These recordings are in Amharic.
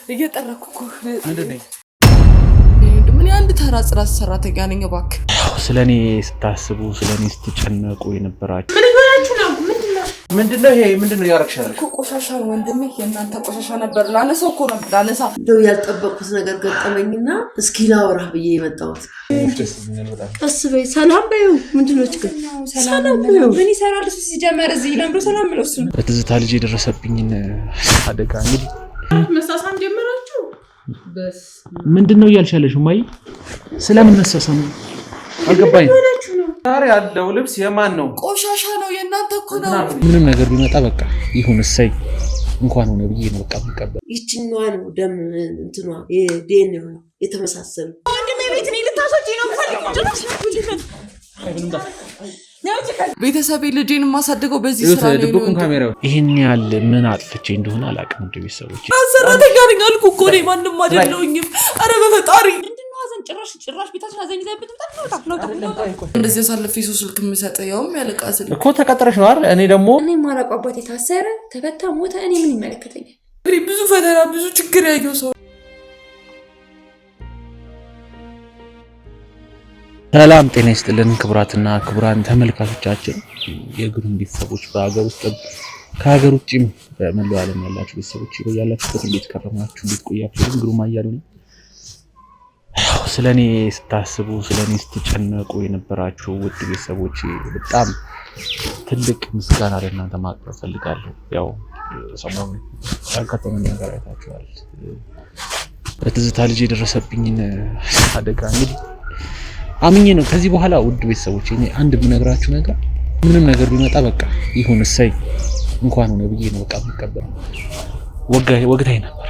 እየጠራኩ እኮ ምንድነው? ምን አንድ ተራ ጽዳት ሰራተኛ ነኝ። እባክህ ስለኔ ስታስቡ ስለኔ ስትጨነቁ የነበራችሁ ምን ይሆናችሁ ነው? ምንድነው ይሄ? ምንድነው ያረክሻል? ቆሻሻ ነው ወንድሜ፣ የእናንተ ቆሻሻ ነበር። ላነሳው እኮ ነው ላነሳ። እንደው ያልጠበቅኩት ነገር ገጠመኝና እስኪ ላወራህ ብዬ የመጣሁት። ቀስ በይ፣ ሰላም በይው። ምንድነው ችግር? ሰላም በይው። ምን ይሰራል እሱ? ሲጀመር እዚህ ለምዶ ሰላም ብለው እሱ በትዝታ ልጅ የደረሰብኝን አደጋ እንግዲህ መሳሳም ጀመራችሁ። በስ ምንድነው እያልሻለሽ ማይ? ስለምን መሳሳም አልገባኝ። ዛሬ ያለው ልብስ የማን ነው? ቆሻሻ ነው፣ የእናንተ እኮ ነው። ምንም ነገር ቢመጣ በቃ ይሁን፣ እሰይ እንኳን ሆነ ብዬ ነው በቃ የምቀበል። ይችኛዋ ነው ደም እንትኗ የዴን ነው የተመሳሰሉ። ወንድሜ ቤት ነው ልታስወጪ ነው ቤተሰቤ ልጄን የማሳድገው በዚህ ስራ ነው። ድብቁን ካሜራው ይሄን ያህል ምን አጥፍቼ እንደሆነ አላውቅም። እንደ ቤተሰቦች ሰራተኛ ነኝ አልኩ እኮ እኔ ማንም አይደለሁኝም። ኧረ በፈጣሪ ጭራሽ ቤታችን አዘኝ ዘይብት እንደዚህ አሳልፌ ሰው ስልክ የምሰጠው ያውም ያለቃ ስልክ እኮ ተቀጥረሽ ነው አይደል? እኔ ደግሞ እኔ ማራቅ አባቴ ታሰረ ተፈታ ሞተ፣ እኔ ምን ይመለከተኛል? ብዙ ፈተና ብዙ ችግር ያየው ሰው። ሰላም ጤና ይስጥልን ክቡራትና ክቡራን ተመልካቾቻችን፣ የግሩም ቤተሰቦች በአገር ውስጥ ከሀገር ውጭም በመላው ዓለም ያላችሁ ቤተሰቦች ያላችሁበት እንዴት ከረማችሁ? እንዴት ቆያችሁ? ግሩም አያሉ ነኝ። ስለኔ ስታስቡ ስለኔ ስትጨነቁ የነበራችሁ ውድ ቤተሰቦች በጣም ትልቅ ምስጋና ለእናንተ ማቅረብ ፈልጋለሁ። ያው ሰሞኑን ያጋጠመኝ ነገር አይታችኋል። በትዝታ ልጅ የደረሰብኝን አደጋ እንግዲህ አምኜ ነው ከዚህ በኋላ ውድ ቤተሰቦች እኔ አንድ የምነግራችሁ ነገር ምንም ነገር ቢመጣ በቃ ይሁን፣ እሰይ እንኳን ሆነ ብዬ ነው በቃ የምቀበለው። ወግታኝ ነበር፣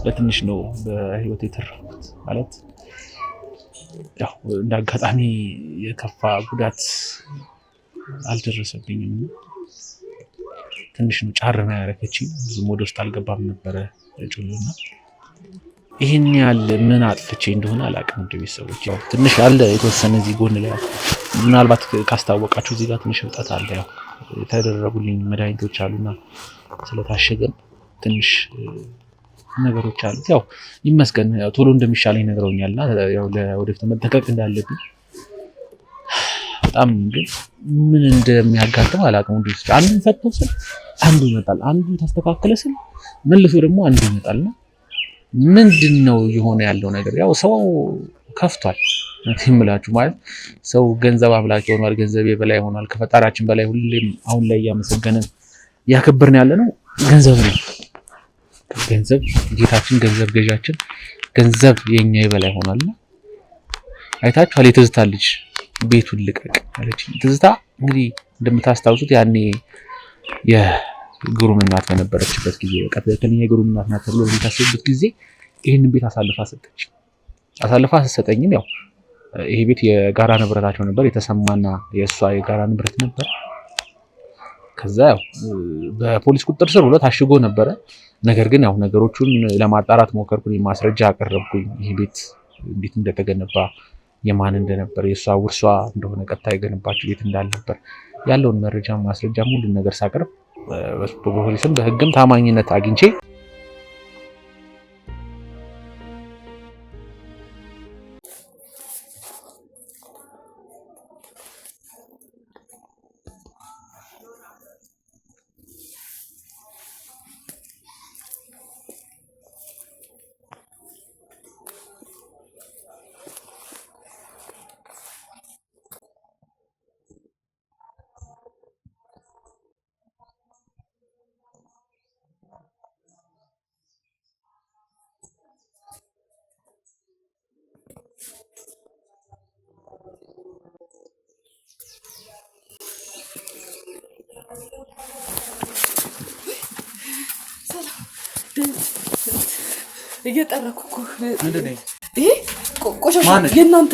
ለትንሽ ነው በህይወት የተረፍኩት ማለት ያው እንዳጋጣሚ የከፋ ጉዳት አልደረሰብኝም። ትንሽ ነው ጫርና ያረከችኝ፣ ብዙም ወደ ውስጥ አልገባም ነበረ ጭሉና ይሄን ያህል ምን አጥፍቼ እንደሆነ አላውቅም። እንደ ቤተሰቦች ያው ትንሽ አለ የተወሰነ እዚህ ጎን ላይ ምናልባት ካስታወቃችሁ እዚህ ጋር ትንሽ እብጠት አለ። ያው የተደረጉልኝ መድኃኒቶች አሉና ስለታሸገም ትንሽ ነገሮች አሉት። ያው ይመስገን ያው ቶሎ እንደሚሻለኝ ነግረውኛልና ያው ለወደፊት መጠንቀቅ እንዳለብኝ በጣም ግን ምን እንደሚያጋጥም አላውቅም። እንዴ አንዱ ፈጥቶ ስል አንዱ ይመጣል፣ አንዱ ተስተካከለ ስል መልሶ ደግሞ አንዱ ይመጣልና ምንድነው የሆነ ያለው ነገር? ያው ሰው ከፍቷል እምላችሁ ማለት ሰው ገንዘብ አምላክ ሆኗል፣ ገንዘብ የበላይ ሆኗል። ከፈጣሪያችን በላይ ሁሌም አሁን ላይ ያመሰገነን ያከበርን ያለ ነው ገንዘብ ነው። ገንዘብ ጌታችን፣ ገንዘብ ገዣችን፣ ገንዘብ የኛ የበላይ ሆኗልና አይታችኋል። የትዝታ ልጅ ቤቱን ልቀቅ አለች። ትዝታ እንግዲህ እንደምታስታውሱት ያኔ የግሩም እናት በነበረችበት ጊዜ በቃ ተከለኛ የግሩም እናት ናት ተብሎ በሚታሰብበት ጊዜ ይሄንን ቤት አሳልፋ ሰጠች። አሳልፋ ስትሰጠኝም ያው ይሄ ቤት የጋራ ንብረታቸው ነበር፣ የተሰማና የእሷ የጋራ ንብረት ነበር። ከዛ ያው በፖሊስ ቁጥጥር ስር ብሎ ታሽጎ ነበረ። ነገር ግን ያው ነገሮቹን ለማጣራት ሞከርኩኝ፣ ማስረጃ አቀረብኩኝ። ይሄ ቤት እንዴት እንደተገነባ፣ የማን እንደነበር፣ የእሷ ውርሷ እንደሆነ ቀጥታ የገነባቸው ቤት እንዳልነበር ያለውን መረጃ ማስረጃ ሁሉ ነገር ሳቀርብ በፖሊስም በህግም ታማኝነት አግኝቼ እየጠራኩ እኮ ምንድነው? ይሄ ቆሻሻ የእናንተ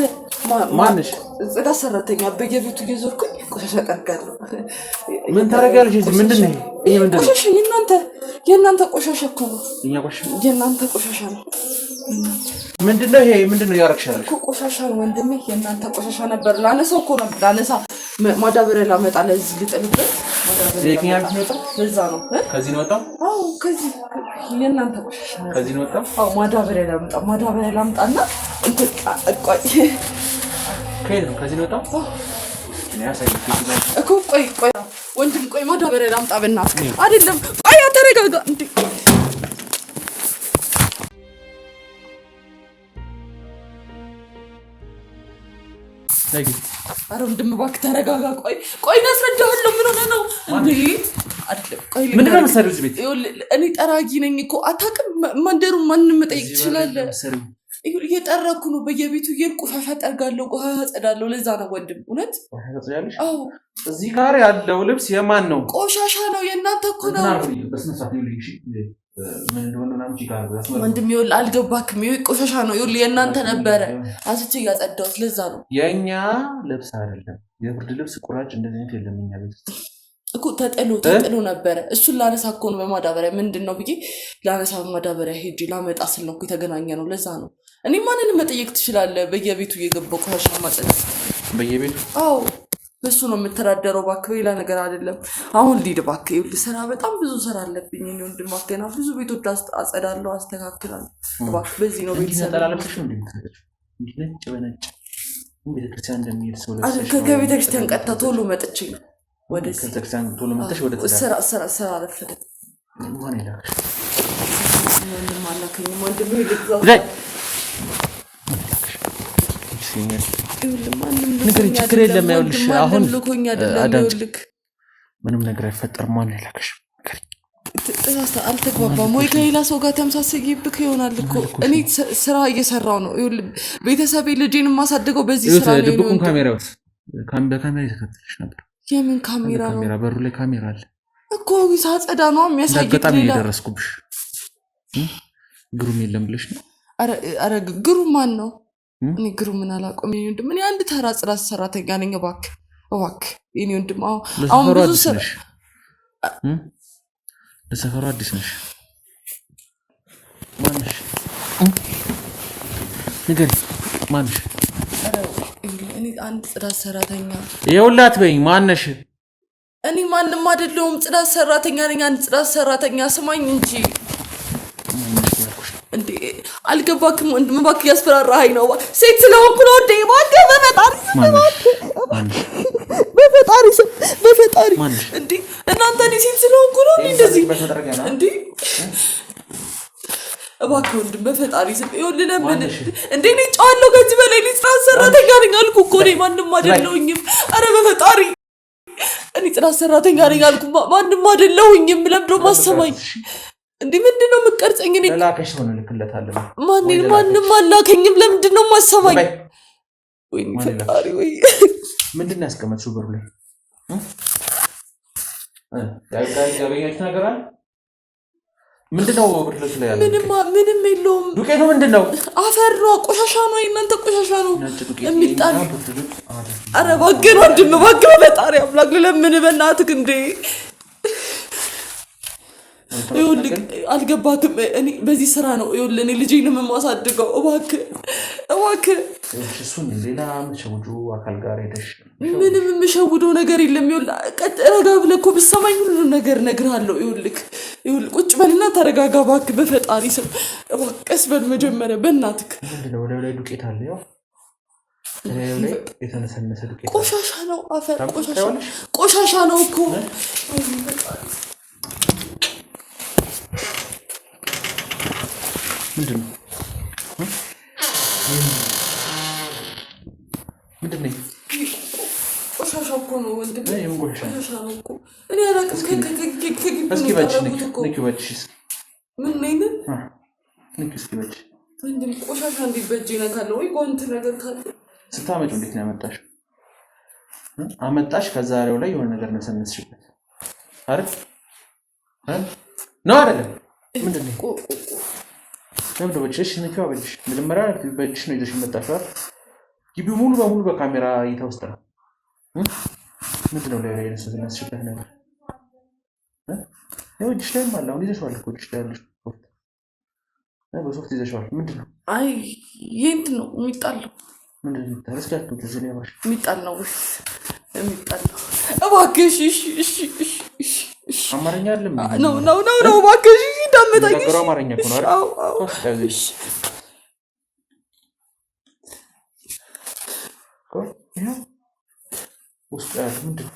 ማንሽ? ጽዳት ሰራተኛ በየቤቱ እየዞርኩኝ ቆሻሻ ጠርጋለሁ። ምን ታደርጊያለሽ? ምንድነው ይሄ? ምንድነው? ቆሻሻ የእናንተ ቆሻሻ እኮ ነው። እኛ ቆሻሻ የእናንተ ቆሻሻ ነው። ምንድነው ይሄ? ምንድነው ያረክሻለሽ? ቆሻሻ ወንድሜ፣ የእናንተ ቆሻሻ ነበር። ላነሳው እኮ ነበር ላነሳ ማዳበሪያ ላመጣ ለዚህ ልጥልበት የትኛው ነው? ለዛ ነው። ከዚህ ነው ወጣው? አዎ ከዚህ የእናንተ ቆሻሻ ነው። ከዚህ ነው ወጣው? አዎ ማዳበሪያ ላምጣና እንትን ቆይ ከዚህ ነው ወጣው? እኔ አሳይቼ እኮ ቆይ ወንድም ቆይ ማዳበሪያ ላምጣ በእናትህ። አይደለም ቆይ ተረጋጋ እንዴ። አረ ወንድም እባክህ ተረጋጋ። ቆይ እናስረዳሃለሁ። ምን ሆነህ ነው እንዴ? አይደለም ቆይ ምንድን ነው የምትሰሪው እዚህ ቤት? እኔ ጠራጊ ነኝ እኮ አታውቅም። መንደሩን ማንም መጠየቅ ትችላለህ። እየጠረኩ ነው። በየቤቱ ቆሻሻ ጠርጋለሁ፣ ቆሻሻ አጸዳለሁ። ለዛ ነው ወንድም። እውነት አዎ። እዚህ ጋር ያለው ልብስ የማን ነው? ቆሻሻ ነው። የእናንተ እኮ ነው። ወንድም ይኸውልህ አልገባክም። ቆሻሻ ነው። ይኸውልህ የእናንተ ነበረ አንስቼ እያጸዳሁት። ለዛ ነው። የእኛ ልብስ አይደለም። የብርድ ልብስ ቁራጭ እንደዚህ አይነት የለም እኛ ቤት እኮ ተጥሎ ነበረ። እሱን ላነሳ እኮ ነው በማዳበሪያ ምንድን ነው ብዬ ላነሳ በማዳበሪያ ሄጄ ላመጣ ስል ነው እኮ የተገናኘ ነው። ለዛ ነው። እኔ ማንንም መጠየቅ ትችላለህ። በየቤቱ እየገባሁ ቆሻሻ ማጸዳት በየቤቱ። አዎ በሱ ነው የምተዳደረው። እባክህ ሌላ ነገር አይደለም። አሁን ሊድ እባክህ። ይኸውልህ ስራ በጣም ብዙ ስራ አለብኝ። እኔ ወንድም ገና ብዙ ቤቶች አጸዳለሁ፣ አስተካክላለሁ። እባክህ በዚህ ነው ቤት ሰላምሽ ነው ከቤተክርስቲያን ቀጥታ ቶሎ መጥቼ ነው ወደ ቤተክርስቲያን ቶሎ መጥተሽ ወደ ስራ አረፈደ። ማን ይላክሽ? ምንም አላከኝም ወንድም ይልክዛው ነገር ችግር የለም። ያውልሽ አሁን አዳምልክ ምንም ነገር አይፈጠርም። ማን ይላክሽ? አልተግባባም ወይ ከሌላ ሰው ጋር ተመሳሰይብክ ይሆናል እኮ። እኔ ስራ እየሰራው ነው። ቤተሰቤ ልጄን ማሳደገው በዚህ ስራ ነው። ድብቁን ካሜራውስ በካሜራ የተከታተልሽ ነበር። የምን ካሜራ ነው? ካሜራ በሩ ላይ ካሜራ አለ እኮ። ሳጸዳ ነው የሚያሳየው። በጣም እየደረስኩብሽ ግሩም የለም ብለሽ ነው። አረ ግሩም ማን ነው? እኔ ግሩም ምን አላውቅም። እኔ ወንድም እኔ አንድ ተራ ጽዳት ሰራተኛ ነኝ። እባክህ እኔ ወንድም አሁን ብዙ ስራ ለሰፈሩ አዲስ ነሽ። ማንሽ ንገሪ፣ ማንሽ? እኔ አንድ ጽዳት ሰራተኛ ይኸውላት በይኝ። ማነሽ? እኔ ማንም አይደለሁም። ጽዳት ሰራተኛ ነኝ። አንድ ጽዳት ሰራተኛ ስማኝ እንጂ እንዴ አልገባክም? ወንድም እባክህ ያስፈራራኸኝ ነው። ሴት ስለሆንኩ ነው እንዴ? እባክህ በፈጣሪ እንዴ እናንተ እኔ ሴት ስለሆንኩ ነው እንደዚህ እንዴ? እባክህ ወንድም በፈጣሪ ስም ይኸውልህ ለምን እንዴ እኔ ጫዋለሁ። ከዚህ በላይ ጽዳት ሰራተኛ ነኝ አልኩህ እኮ። እኔ ማንም አይደለሁኝም። ኧረ በፈጣሪ እኔ ጽዳት ሰራተኛ ነኝ አልኩህ። ማንም አይደለሁኝም። ለምንድን ነው የማሰማኝ እንዴ? ምንድን ነው የምትቀርጸኝ? እኔ ላከሽ ሆነ ልክለታለሁ። ማንም አላከኝም። ለምንድን ነው የማሰማኝ? ወይኔ ፈጣሪ ወይ ምንድን ነው ያስቀመጥሽው በሩ ላይ? ያገኛችሁት ነገር አለ? ምንድን ነው ብርለቱ ላይ ያለው? ምንም የለውም። ዱቄቱ ምንድን ነው? አፈር ነው። ቆሻሻ ነው። እናንተ ቆሻሻ ነው የሚጣል። ኧረ እባክህ ወንድም እባክህ በፈጣሪ አምላክ ለምን በእናትህ እንዴ ይኸውልህ አልገባክም? እኔ በዚህ ስራ ነው ይኸውልህ እኔ ልጄንም የማሳድገው። እባክህ እሱን ሌላ የምትሸውጁ አካል ጋር ሄደሽ ምንም የምሸውደው ነገር የለም። ይኸውልህ ረጋ ብለህ እኮ ብትሰማኝ ሁሉ ነገር እነግርሃለሁ። ይኸውልህ ቁጭ በልና ተረጋጋ እባክህ በፈጣሪ ስም እባክህ። ቀስ በል መጀመሪያ በእናትህ። ወደ ላይ ዱቄት አለ። ያው ላይ የተነሰነሰ ዱቄት ቆሻሻ ነው። አፈር ቆሻሻ ነው እኮ። ምንድን ነው ቆሻሻ እኮ ነው ወንድም። ቆሻሻ ነው እኮ። እኔ አላውቅም። እስኪ በእጅሽ ንኪ በእጅሽ። ምን ነኝ ንኪ እስኪ በእጅሽ። ወንድም ቆሻሻ እንዴት በእጅ ይነካል? ወይ ጓንት ነገር ካለ ስታመጪው እንዴት ነው ያመጣሽው? አመጣሽ ከዛሬው ላይ የሆነ ነገር ነሰነስሽበት አይደል? ነው አይደለም? ምንድን ነው ለምን በእጅሽ ንኪው? በእጅሽ መጀመሪያ በእጅሽ ነው ይዘሽ የመጣሽው አይደል? ግቢው ሙሉ በሙሉ በካሜራ እይታ ውስጥ ነው። ምንድን ነው ላይ ነሰነስሽበት ነገር? እጅሽ ላይም አለ። አሁን ይዘሽዋል እኮ እጅሽ ላይ ያለሽ በሶፍት ይዘሽዋል። ምንድን ነው? አይ ይንት ነው የሚጣለው። ምንድን ነው ታረስካት? ትዝኔ ባሽ የሚጣለው የሚጣለው እባክሽ። እሺ አማርኛ አይደለም ነው እባክሽ እንዳመጣኝ። ነገሩ አማርኛ እኮ ነው አይደል? አዎ እሺ ውስጥ ያለ ምንድን ነው?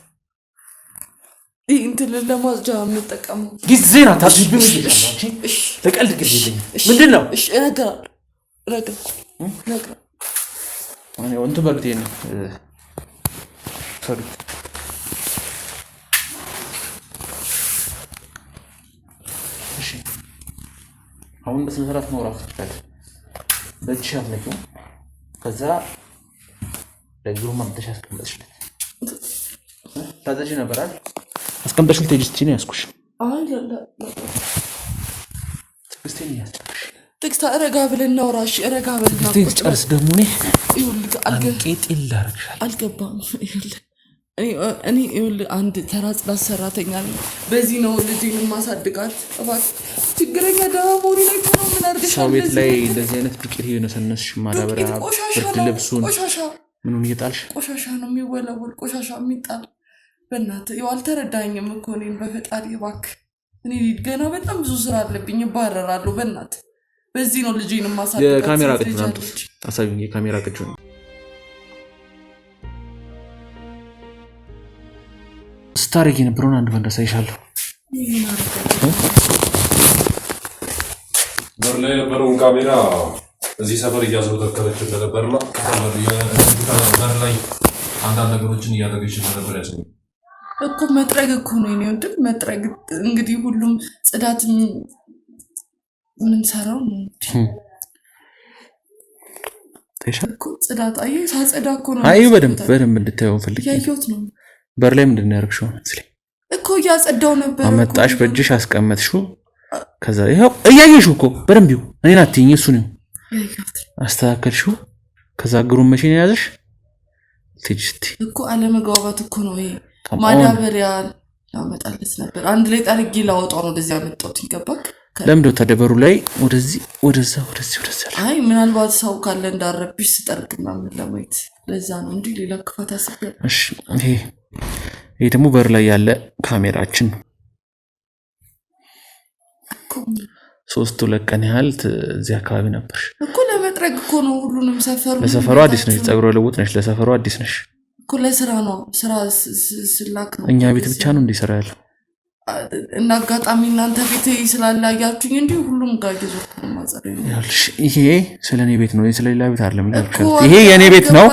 እንትን ለማጽጃ የምጠቀመው ጊዜና ታዝብኝ ይላል እንጂ ለቀልድ ጊዜ የለኝም። ምንድን ነው? እሺ እነግርሃለሁ። ማን ነው እንትን በልቴ ነው ሶሪ እሺ አሁን በስነ ስርዓት ማውራት ይችላል። በእጅ አትነቂው። ከዛ ለግሩ ማምጣሽ አስቀምጠሽለት ታዘጂ ነበር አይደል? አስቀምጠሽለት ቴክስት ነው ያስኩሽ። አይ ቴክስት ነው ያስኩሽ። ቴክስት ረጋ ብለን እናውራሽ። ረጋ ብለን ቴክስት ጨርስ። ደግሞ እኔ ይኸውልህ አልቄጤል አደረግሻለሁ። አልገባም። እኔ ይኸውልህ አንድ ተራ ጽዳት ሰራተኛ ነኝ። በዚህ ነው ልጄን ማሳድጋት። እባክህ ችግረኛ ደሃ ሞሪ ላይ ነው ምን አድርገሽ ሰው ቤት ላይ እንደዚህ አይነት ዱቄት የነሰነስሽ ማዳበሪያ ብርድ ልብሱን ምኑን እየጣልሽ ቆሻሻ ነው የሚወለወል ቆሻሻ የሚጣል። በእናትህ ይኸው አልተረዳኝም እኮ እኔን በፈጣሪ እባክህ። እኔ ገና በጣም ብዙ ስራ አለብኝ፣ እባረራለሁ። በእናትህ በዚህ ነው ልጄን ማሳደጋት። የካሜራ ቅጅ ነው ታሳቢኝ። የካሜራ ቅጅ ነው ስታረጊ የነበረውን አንድ ባንድ አሳይሻለሁ። በር ላይ የነበረውን ካሜራ እዚህ ሰፈር እያዘወተከለች እንደነበርና በር ላይ አንዳንድ ነገሮችን እያደረገች እንደነበር ያሳያል እኮ። መጥረግ እኮ ነው የኔ ወንድም፣ መጥረግ እንግዲህ ሁሉም ጽዳት ምንሰራው ነው እኮ። ጽዳት አየህ፣ ሳጸዳ እኮ ነው። አይ በደንብ እንድታየው ፈልጌ ያየሁት ነው። በር ላይ ምንድን ነው ያደረግሽው? እኮ እያጸዳው ነበር። አመጣሽ በእጅሽ አስቀመጥሽው። ከዛ ይሄው እያየሽው እኮ በደንብ ይው እኔን አትይኝ፣ እሱ ነው አስተካከልሽው። ከዛ ግሩም መቼ ነው ያዘሽ? ትጅቲ እኮ አለመግባባት እኮ ነው ይሄ። ማዳበሪያ ያመጣለት ነበር አንድ ላይ ጠርጌ ላወጣው ነው ወደዚህ ያመጣሁት። ይገባክ? ለምንድን ነው ተደበሩ ላይ ወደዚህ ወደዛ አይ ምናልባት ሰው ካለ እንዳረብሽ ስጠርቅና ምን ለማየት ለዛ ነው እንጂ ሌላ ክፋት አስቤያለሁ። እሺ ይሄ ደግሞ በር ላይ ያለ ካሜራችን ነው። 3-2 ቀን ያህል እዚህ አካባቢ ነበርሽ እኮ። ለመጥረግ እኮ ነው ሁሉንም ሰፈሩ። ለሰፈሩ አዲስ ነሽ፣ ጸጉረ ልውጥ ነሽ፣ ለሰፈሩ አዲስ ነሽ እኮ። ለስራ ነው ስራ ስላክ ነው። እኛ ቤት ብቻ ነው እንዲሰራ ያለው። እና አጋጣሚ እናንተ ቤት ስላላያችሁኝ እንጂ ሁሉም ጋር ይዞት ነው ማጸረ ያልሽ። ይሄ ስለኔ ቤት ነው፣ ስለሌላ ቤት አይደለም። ይሄ የኔ ቤት ነው።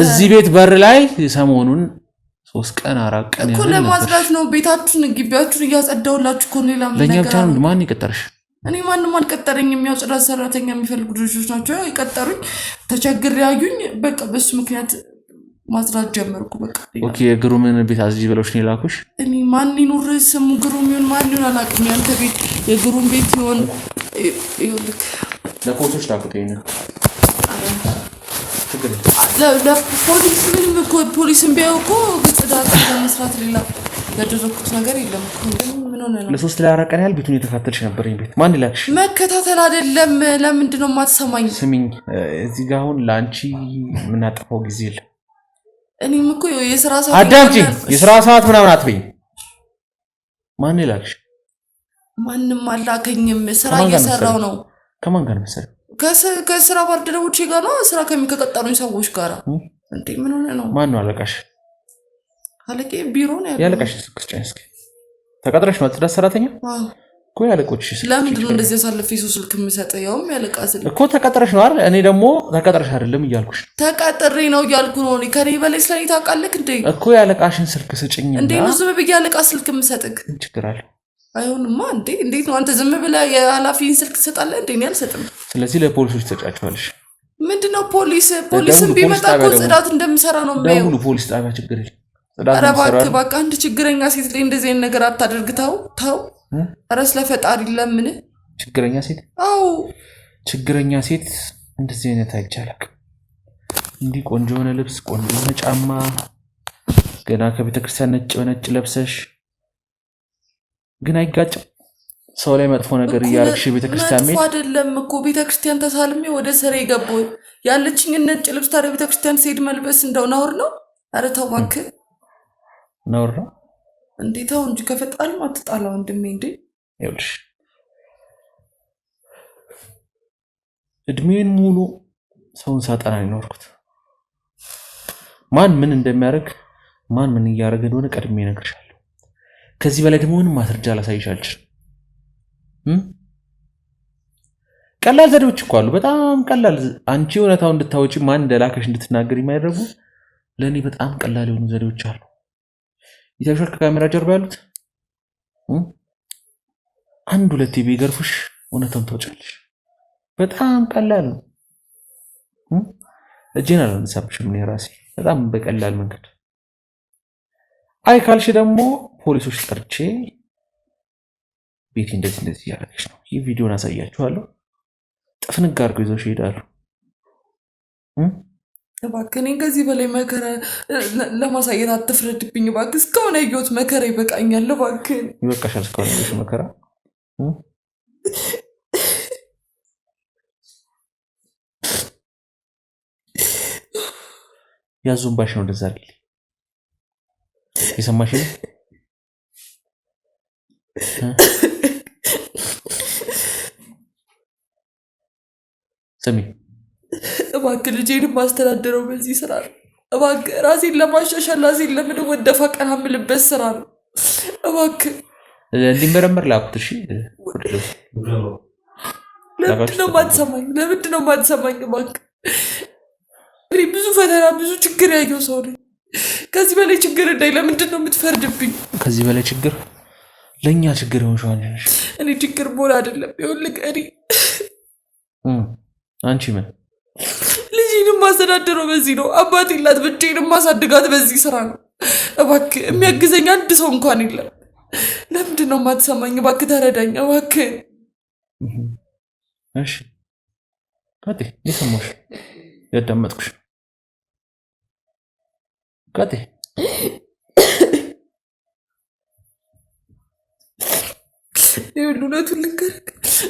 እዚህ ቤት በር ላይ ሰሞኑን 3 ቀን 4 ቀን እኮ ለማጽዳት ነው። ቤታችሁን ግቢያችሁን እያጸዳውላችሁ እኮ ሌላ ምን ነገር። ለኛ ብቻ ነው። ማን ይቀጠርሽ? እኔ ማንንም አልቀጠረኝም። ያው ጽዳት ሰራተኛ የሚፈልጉ ልጆች ናቸው የቀጠሩኝ። ተቸግሬ ያዩኝ። በቃ በሱ ምክንያት ማጽዳት ጀመርኩ። በቃ ኦኬ። የግሩምን ቤት አዝጂ ብለውሽ ነው የላኩሽ? እኔ ማን ይኑር ስሙ ግሩም ይሁን ማን ይሁን አላውቅም። ያንተ ቤት የግሩም ቤት ይሁን ይልክ ለፎቶች ላኩት። ይሄን ለፖሊስ ምንም እኮ ፖሊስም ቢያው እኮ ጽዳት ለመስራት ሌላ ያደረኩት ነገር የለም እኮ። ምን ሆነ ነው? ለ3-4 ቀን ያህል ቤቱን የተከታተልሽ ነበር። ይሄን ቤት ማን ይላክሽ? መከታተል አይደለም። ለምንድን ነው የማትሰማኝ? ስሚኝ፣ እዚህ ጋር አሁን ላንቺ ምን አጠፋው ጊዜ የለም። እኔም እኮ የሥራ ሰዓት አዳምጪ። የሥራ ሰዓት ምናምን አትበይኝ። ማን ይላክሽ? ማንንም አላከኝም። ስራ እየሰራው ነው። ከማን ጋር መሰለኝ? ከስራ ባልደረቦቼ ጋር ነው። ስራ ከሚከቀጠሩኝ ሰዎች ጋር። እንዴ ምን ሆነ ነው? ማን ነው አለቃሽ? አለቄ ቢሮ ነው ያለው። ያለቃሽ ስልክስጫን እስኪ ተቀጥረሽ ነው ጽዳት ሰራተኛ? አዎ እኮ ያለቆችሽ ስልክ። ለምንድን ነው እንደዚህ አሳልፌ ሰው ስልክ የምሰጠው? ያውም ያለቃ ስልክ እኮ ተቀጥረሽ ነው አይደል? እኔ ደግሞ ተቀጥረሽ አይደለም እያልኩሽ። ተቀጥሬ ነው እያልኩ ነው። እኔ ከኔ በላይ ስለኔ ታውቃለህ እንዴ? እኮ ያለቃሽን ስልክ ስጭኝና። እንዴ ነው ዝም ብዬ ያለቃ ስልክ የምሰጥክ? ችግር አለ? አይሆንማ። እንዴ እንዴት ነው አንተ ዝም ብለህ የኃላፊን ስልክ ትሰጣለህ እንዴ? እኔ አልሰጥም። ስለዚህ ለፖሊሶች ተጫጭዋለሽ። ምንድነው ፖሊስም ቢመጣ እኮ ጽዳት እንደምሰራ ነው የሚያየው። ደውሉ ፖሊስ ጣቢያ። ችግር የለም። ኧረ እባክህ በቃ አንድ ችግረኛ ሴት ላይ እንደዚህ አይነት ነገር አታደርግ። ተው። ኧረ ስለፈጣሪ ለምን ችግረኛ ሴት? አዎ ችግረኛ ሴት እንደዚህ አይነት አይቻልም። እንዲህ ቆንጆ የሆነ ልብስ፣ ቆንጆ የሆነ ጫማ፣ ገና ከቤተክርስቲያን ነጭ በነጭ ለብሰሽ ግን አይጋጭም። ሰው ላይ መጥፎ ነገር እያረግሽ ቤተክርስቲያን መጥፎ አይደለም እኮ ቤተክርስቲያን ተሳልሜ ወደ ስራ ገባሁ ያለችኝ ነጭ ልብስ ታዲያ ቤተክርስቲያን ሲሄድ መልበስ እንደው ነውር ነው? ኧረ ተው እባክህ ነውር ነው እንዴ? ተው እንጂ ከፈጣሪም አትጣላ ወንድሜ። እንዴ ይኸውልሽ እድሜን ሙሉ ሰውን ሳጠና ይኖርኩት ማን ምን እንደሚያደርግ ማን ምን እያደረገ እንደሆነ ቀድሜ እነግርሻለሁ። ከዚህ በላይ ደግሞ ምንም ማስረጃ ላሳይሽ አልችልም። ቀላል ዘዴዎች እኮ አሉ፣ በጣም ቀላል። አንቺ እውነታውን እንድታወጪ ማን እንደላከሽ እንድትናገር የማይደረጉ ለእኔ በጣም ቀላል የሆኑ ዘዴዎች አሉ። ይታይሻል ከካሜራ ጀርባ ያሉት አንድ ሁለቴ ቢገርፉሽ እውነታውን ታወጫለሽ። በጣም ቀላል ነው። እጄን አላነሳብሽም እኔ ራሴ በጣም በቀላል መንገድ። አይ ካልሽ ደግሞ ፖሊሶች ጠርቼ ቤቴ እንደዚህ እያደረገች ነው፣ ይህ ቪዲዮን አሳያችኋለሁ፣ ጥፍንግ አድርገው ይዘውሽ ይሄዳሉ። እባክህ እኔን ከዚህ በላይ መከራ ለማሳየት አትፍረድብኝ እባክህ። እስካሁን ያየሁት መከራ ይበቃኛል። እባክህ ይበቃሻል። እስካሁን ያየሁሽ መከራ ያዙንባሽ ነው። እንደዛ አይደል? የሰማሽ ነው? ሰሚ እባክህ ልጄን ማስተዳደረው በዚህ ስራ ነው። እባክህ ራሴን ለማሻሻል ራሴን ለምን ወደፋ ቀና የምልበት ስራ ነው። እባክህ እንዲመረመር ላኩት። እሺ ለምንድን ነው የማትሰማኝ? ለምንድን ነው የማትሰማኝ? እባክህ ብዙ ፈተና ብዙ ችግር ያየው ሰው ነኝ። ከዚህ በላይ ችግር እንዳይ ለምንድን ነው የምትፈርድብኝ? ከዚህ በላይ ችግር ለእኛ ችግር ይሆን ሸዋን እኔ ችግር ቦል አይደለም። ይኸውልህ እኔ አንቺ ምን ልጄንም ማስተዳደረው በዚህ ነው። አባቴ ላት ብቻዬንም ማሳድጋት በዚህ ስራ ነው። እባክህ የሚያግዘኝ አንድ ሰው እንኳን የለም። ለምንድን ነው የማትሰማኝ? እባክህ ተረዳኝ እባክህ። እሺ ቀጤ የሰማሽ ያዳመጥኩሽ ቀጤ እውነቱን ልንገርህ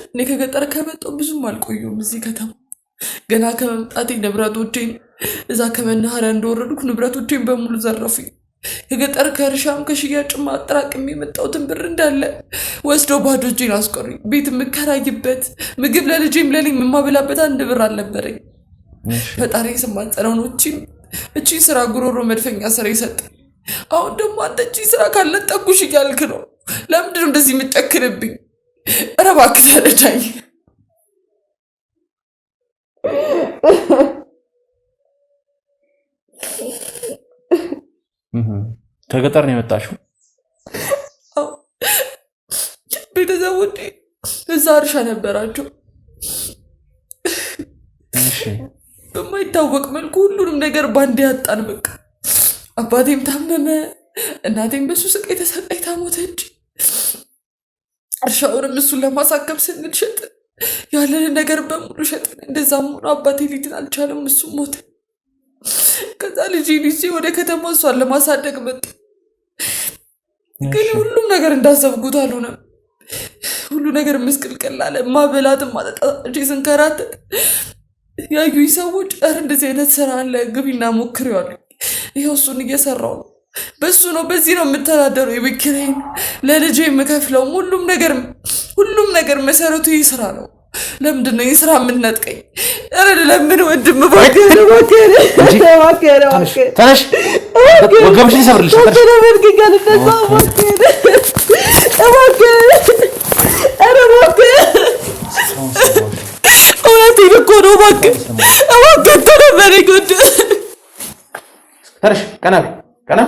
እኔ ከገጠር ከመጣሁ ብዙም አልቆየሁም። እዚህ ከተማ ገና ከመምጣቴ ንብረቶቼን እዛ ከመናኸሪያ እንደወረድኩ ንብረቶቼን በሙሉ ዘረፉኝ። ከገጠር ከእርሻም ከሽያጭም አጠራቅሜ የመጣሁትን ብር እንዳለ ወስደው ባዶ እጄን አስቀሩኝ። ቤት የምከራይበት ምግብ ለልጄም ለእኔም የማበላበት አንድ ብር አልነበረኝ። ፈጣሪ ስማጸነው ነው እቺን ስራ ጉሮሮ መድፈኛ ስራ ይሰጠኝ። አሁን ደግሞ አንተ እቺን ስራ ካልነጠቁሽ እያልክ ነው። ለምንድን ነው እንደዚህ የምትጨክንብኝ? ኧረ እባክህ ተረዳኝ። ከገጠር ነው የመጣሽው? ቤተሰቦቼ እዛ እርሻ ነበራቸው። በማይታወቅ መልኩ ሁሉንም ነገር ባንዴ ያጣን። በቃ አባቴም ታመመ፣ እናቴም በሱ ስቃይ ተሰቃይታ ሞተች። እርሻውንም እሱን ለማሳከም ስንል ሸጥን፣ ያለንን ነገር በሙሉ ሸጥን። እንደዛም ሆኖ አባቴ ሊድን አልቻለም፣ እሱም ሞተ። ከዛ ልጄን ይዤ ወደ ከተማ እሷን ለማሳደግ መጣ። ግን ሁሉም ነገር እንዳሰብኩት አልሆነም። ሁሉ ነገር ምስቅልቅል አለ። ማበላትም ማጠጣት ስንከራተት ያዩኝ ሰዎች እንደዚህ አይነት ስራ አለ ግቢና ሞክሪዋል። ይኸው እሱን እየሰራው ነው። በሱ ነው በዚህ ነው የምተዳደረው። የቤት ኪራይን ለልጄ የምከፍለው ሁሉም ነገር መሰረቱ ይህ ስራ ነው። ለምንድን ነው ይህ ስራ የምትነጥቀኝ? ኧረ ለምን ወንድም እባክህ ተነሽ፣ ወገብሽን ይሰብርልሽ። እውነቴን እኮ ነው። እባክህ እኮ ነው በኔ ጉድ። ተነሽ፣ ቀና ቀና።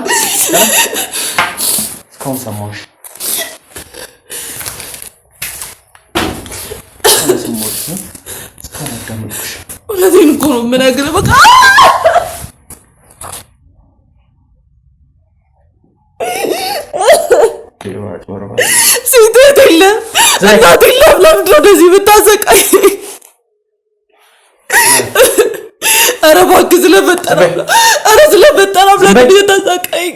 እስካሁን ሰማሁሽ። እውነቴን እኮ ነው የምነግርህ። በቃ ሴት የለም እናት የለም። ለምንድን ነው እንደዚህ የምታሰቃይ? ኧረ እባክህ ስለፈጠረ አምላክ እየተሰቃይ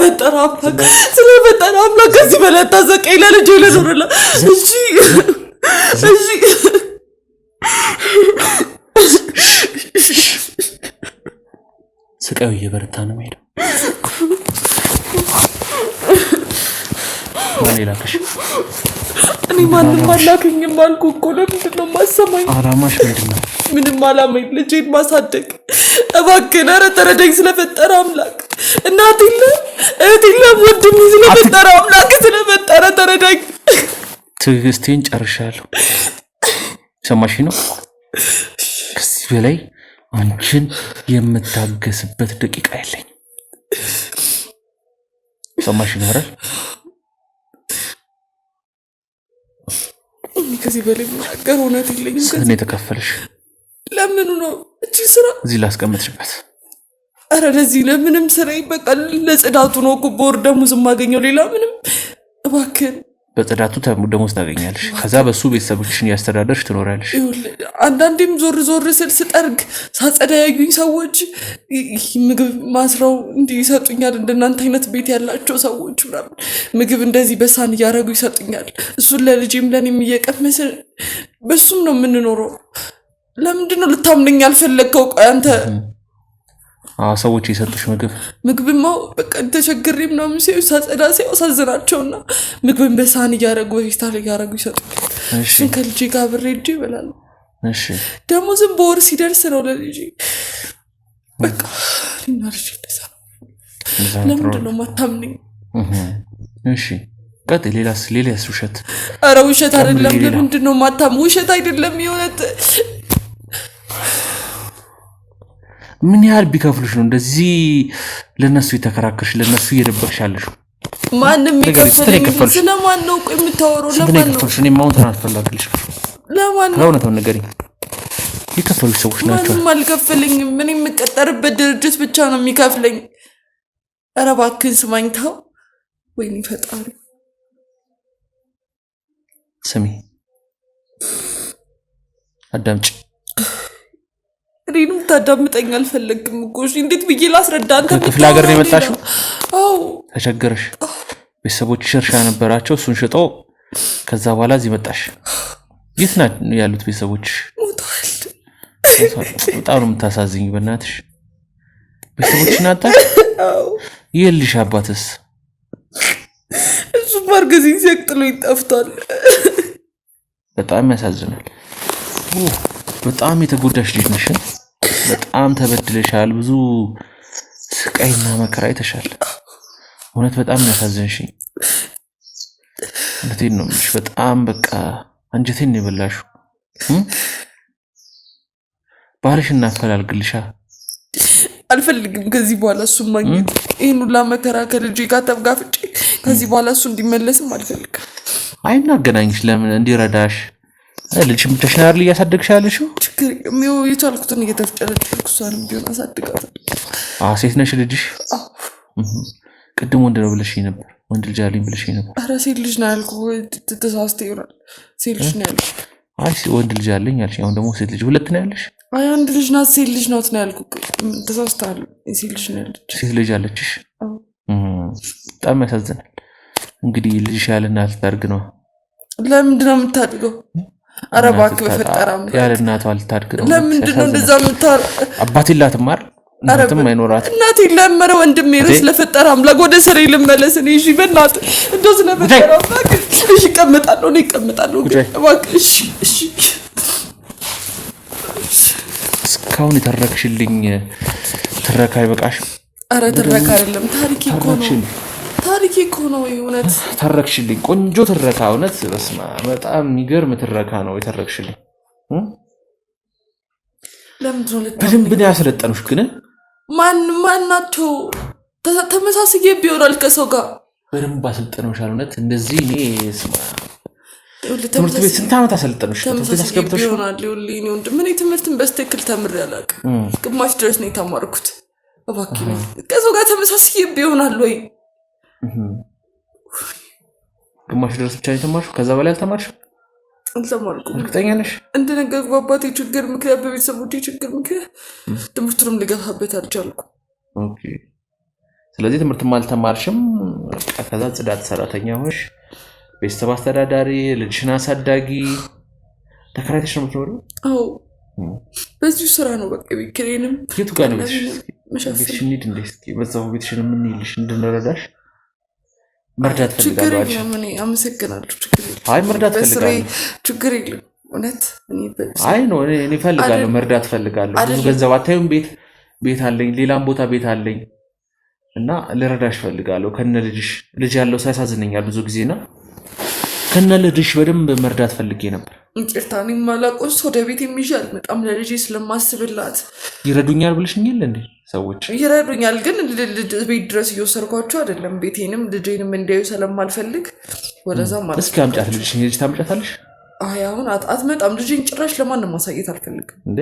ስለፈጠረ አምላክ ከዚህ በላይ አታሰቀኝ። ለልጄ ልኖርላ። እሺ ስቃዩ እየበረታ ነው የሚሄደው። ማን ይላክሽ? እኔ ማንም አላከኝም አልኩህ እኮ። ለምንድን ነው የማሰማኝ? አላማሽ ምንድን ነው? ምንም አላማኝ ልጄን ማሳደግ። እባክህን ኧረ ተረዳኝ ስለፈጠረ አምላክ። እናት የለም እህት የለም ወንድም ስለፈጠረ አምላክ ስለፈጠረ ተረዳኝ። ትዕግስቴን ጨርሻለሁ። ሰማሽ ነው? ከዚህ በላይ አንቺን የምታገስበት ደቂቃ የለኝም። ሰማሽ ነው አይደል? ከዚህ በላይ ምናገር እውነት የለኝም። ስንት ነው የተከፈልሽ? ለምኑ ነው እቺ ስራ እዚህ ላስቀምጥሽበት? አረ ለዚህ ለምንም ስራ ይበቃል። ለጽዳቱ ነው እኮ በወር ደሞዝ የማገኘው፣ ሌላ ምንም። እባክህን በጽዳቱ ደሞዝ ታገኛለሽ። ከዛ በሱ ቤተሰቦችሽን እያስተዳደርሽ ትኖሪያለሽ። አንዳንዴም ዞር ስል ስጠርግ ሳጸዳ ያዩኝ ሰዎች ምግብ ማስረው እንዲህ ይሰጡኛል። እንደናንተ አይነት ቤት ያላቸው ሰዎች ምናምን ምግብ እንደዚህ በሳህን እያደረጉ ይሰጡኛል። እሱን ለልጄም ለእኔም እየቀመስን በሱም ነው የምንኖረው። ለምንድን ነው ልታምነኝ አልፈለግከው? ቆይ አንተ ሰዎች የሰጡሽ ምግብማ በቃ ተቸግሬ ምናምን ሲሆን ሳጸዳ ሲያሳዝናቸውና ምግብን በሳህን እያደረጉ በፌስታል እያደረጉ ይሰጡኛል። እሱን ከልጄ ጋር አብሬ ሄጄ እበላለሁ። ደግሞ ዝም በወር ሲደርስ ነው ለልጄ በቃ እኔና ልጄ እንደዛ ነው። ለምንድን ነው የማታምነኝ? እሺ ቀጥይ። ሌላስ ውሸት? ኧረ ውሸት አይደለም። ለምንድን ነው የማታምነኝ? ውሸት አይደለም የእውነት። ምን ያህል ቢከፍሉሽ ነው እንደዚህ ለነሱ የተከራከርሽ ለነሱ እየደበቅሻለሽ? ማንም ይከፍለኝ። ስለማን ነው ቆይ የምታወራው? ለማን ነው? እኔ ማውንተን አልፈላግልሽ። ለማን ነው? ለእውነታው ንገሪኝ። የከፈሉሽ ሰዎች ናቸው። ማንም አልከፈለኝም። ምን የምቀጠርበት ድርጅት ብቻ ነው የሚከፍለኝ። ኧረ እባክህን ስማኝ ተው። ወይኔ ፈጣሪ። ስሚ አዳምጪ። እኔንም ታዳምጠኝ አልፈለግም እኮ። እንዴት ብዬ ላስረዳ? አንተ ክፍለ ሀገር ነው የመጣሽው? አዎ። ተቸገረሽ። ቤተሰቦችሽ እርሻ ነበራቸው፣ እሱን ሽጦ ከዛ በኋላ እዚህ መጣሽ። የት ናቸው ያሉት ቤተሰቦችሽ? ሞተዋል። በጣም ነው የምታሳዝኝ። በእናትሽ ቤተሰቦችሽን አጣሽ? አዎ። የልሽ አባትስ? እሱ ማርገዝኝ ሲያቅጥሎኝ ጠፍቷል። በጣም ያሳዝናል። በጣም የተጎዳሽ ልጅ ነሽ። በጣም ተበድለሻል። ብዙ ስቃይና መከራ አይተሻል። እውነት በጣም ያሳዝንሽኝ። እውነቴን ነው የምልሽ። በጣም በቃ አንጀቴን ነው የበላሽው። ባልሽን እናፈላልግልሻ። አልፈልግም ከዚህ በኋላ እሱን ማግኘት። ይህን ሁላ መከራ ከልጄ ጋር ተጋፍጬ ከዚህ በኋላ እሱ እንዲመለስም አልፈልግም። አይናገናኝሽ ለምን እንዲረዳሽ ልጅሽን ብቻሽን አይደል እያሳደግሽ ያለሽው? ችግር የቻልኩትን እየተፍጨረጨርኩ እሷንም ቢሆን አሳድጋታለሁ። ሴት ነሽ ልጅሽ? ቅድም ወንድ ነው ብለሽኝ ነበር። ወንድ ልጅ አለኝ ብለሽኝ ነበር። ኧረ ሴት ልጅ ነው ያልኩህ። ተሳስተህ ይሆናል። ሴት ልጅ ነው ያልኩህ። አይ ወንድ ልጅ አለኝ አልሽኝ። አሁን ደግሞ ሴት ልጅ ሁለት ነው ያለሽ? አይ አንድ ልጅ ናት፣ ሴት ልጅ ናት ነው ያልኩህ። ተሳስተሃል። ሴት ልጅ ነው ያለች። ሴት ልጅ አለችሽ? በጣም ያሳዝናል። እንግዲህ ልጅሽ ያለና ልታድግ ነው። ለምንድን ነው የምታድገው? ኧረ እባክህ በፈጠረ ያለ እናቷ ልታድግ ነው። ለምንድን ነው እንደዛ አባት የላትም አይደል? እናትም አይኖራትም። እናቴ ለመረ ወንድሜ ነው። ስለፈጠረ አምላክ ወደ ስሬ ልመለስ። እኔ እሺ በእናትህ እንደው ስለፈጠረ አምላክ እሺ እቀመጣለሁ። እኔ እቀመጣለሁ። እባክህ እሺ። እስካሁን የተረክሽልኝ ትረካ አይበቃሽም? ኧረ ትረካ አይደለም ታሪክ እኮ ነው። ታሪክ እኮ ነው። እውነት ተረክሽልኝ። ቆንጆ ትረካ። እውነት በስመ አብ በጣም የሚገርም ትረካ ነው የተረክሽልኝ። ለምንድን ነው በደንብ ነው ያሰለጠኑሽ? ግን ማን ናቸው? ተመሳስዬ ቢሆናል ከሰው ጋር በደንብ አሰልጠነውሻል። እውነት እንደዚህ እኔ ትምህርት ቤት ስንት ዓመት አሰልጠኑሽ? ትምህርት ቤት አስገብተሽ ይሆናል። ምን ትምህርትን በስትክክል ተምሬ አላውቅም። ግማሽ ድረስ ነው የተማርኩት። እባክህ ከሰው ጋር ተመሳስዬ ቢሆናል ወይ? ግማሽ ድረስ ብቻ የተማርሽው? ከዛ በላይ አልተማርሽም? አልተማርኩም። እርግጠኛ ነሽ? እንደነገርኩህ በአባቴ ችግር ምክንያት፣ በቤተሰቦቼ ችግር ምክንያት ትምህርቱንም ልገፋበት አልቻልኩም። ስለዚህ ትምህርትም አልተማርሽም ከዛ ጽዳት ሰራተኛ ሆነሽ ቤተሰብ አስተዳዳሪ ልጅሽን አሳዳጊ ተከራይተሽ ነው የምትኖሪው? አዎ በዚህ ስራ ነው በቃ ቢክሬንም የቱ ጋር ነው ቤትሽ እንሂድ እንዴ እስኪ በዛው ቤትሽን ምን ይልሽ እንድንረዳሽ መርዳት ፈልጋለሁ አልሽ ምን አመሰግናለሁ ችግር የለም አይ መርዳት ፈልጋለሁ ችግር የለም እውነት አይ ነው እኔ ፈልጋለሁ መርዳት ፈልጋለሁ ብዙ ገንዘብ አታዩም ቤት አለኝ ሌላም ቦታ ቤት አለኝ እና ልረዳሽ ፈልጋለሁ ከነ ልጅ ያለው ሳያሳዝነኛል ብዙ ጊዜና ከነ ልጅሽ በደንብ መርዳት ፈልጌ ነበር እንጭርታኒ ማላቆስ ወደ ቤት የሚሻል በጣም ለልጅ ስለማስብላት ይረዱኛል ብለሽኛል እንዴ ሰዎች ይረዱኛል ግን ቤት ድረስ እየወሰድኳቸው አይደለም ቤቴንም ልጄንም እንዲያዩ ስለማልፈልግ ወደዛ ማለት እስኪ አምጫት ልጅ ታምጫታለሽ አይ አሁን አትመጣም ልጅን ጭራሽ ለማንም ማሳየት አልፈልግም እንዴ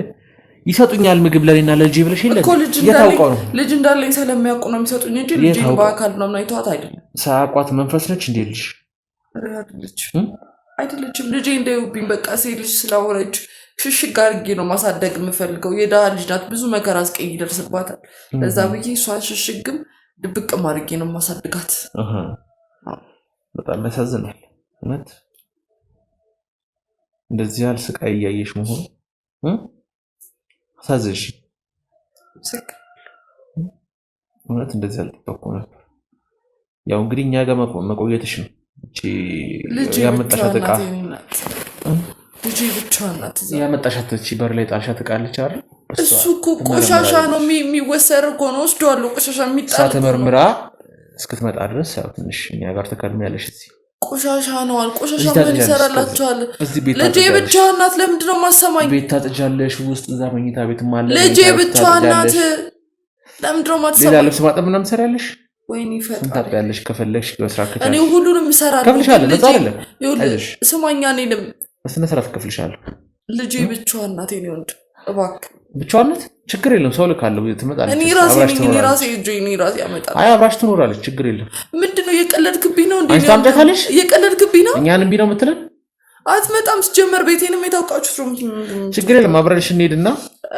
ይሰጡኛል ምግብ ለኔና ለልጄ ብለሽ ይላል የታውቀው ነው ልጅ እንዳለኝ ስለሚያውቁ ነው የሚሰጡኝ እንጂ ልጅን በአካል ነው አይተዋት አይደለም ሳያቋት መንፈስ ነች እንዴ ልጅ አይደለችም ልጄ እንዳይውብኝ በቃ ሴት ልጅ ስለሆነች ሽሽግ አድርጌ ነው ማሳደግ የምፈልገው የድሃ ልጅ ናት ብዙ መከራ አስቀይ ይደርስባታል ለዛ ብዬ እሷን ሽሽግም ድብቅም አድርጌ ነው ማሳድጋት በጣም ያሳዝናል እውነት እንደዚህ ያህል ስቃይ እያየሽ መሆኑ አሳዝንሽ እውነት እንደዚህ አልጠበኩም ነበር ያው እንግዲህ እኛ ጋር መቆየትሽ ነው ያመጣሻት ዕቃ ልጅ ብቻ ናት ያመጣሻት እቺ በር ላይ ጣልሻት ዕቃ አለች አይደል እሱ እኮ ቆሻሻ ነው የሚወሰር እኮ ነው ወስዷለሁ ቆሻሻ የሚጣል ተመርምራ እስክትመጣ ድረስ ያው ትንሽ እኛ ጋር ተከልሚያለሽ እዚህ ቆሻሻ ነው ቆሻሻ ምን ይሰራላችኋል ልጅ ብቻ ናት ለምንድን ነው ማሰማኝ ቤት ታጥጃለሽ ውስጥ እዛ መኝታ ቤት ማለት ልጅ ብቻ ናት ለምንድን ነው ማሰማኝ ሌላ ልብስ ማጠብ ምናምን ሰራለሽ ወይኔ ፈጣሪ ታጥቢያለሽ ከፈለግሽ መስራት እኔ ሁሉንም እሰራለሁ ከፍልሻለሁ ነፃ አይደለም ስማኛ እኔንም በስነ ስርዓት ከፍልሻለሁ ልጅ ብቻ ናት የኔ ወንድ እባክህ ብቻዋነት ችግር የለም ሰው ልካለው ትመጣለች እኔ ራሴ ያመጣል አይ አብራሽ ትኖራለች ችግር የለም ምንድነው የቀለድክብኝ ነው እንዴ ታምጣታለሽ የቀለድክብኝ ነው እኛንም ቢነው የምትለን አትመጣም ሲጀመር ቤቴንም የታውቃችሁ ችግር የለም አብረንሽ እንሄድና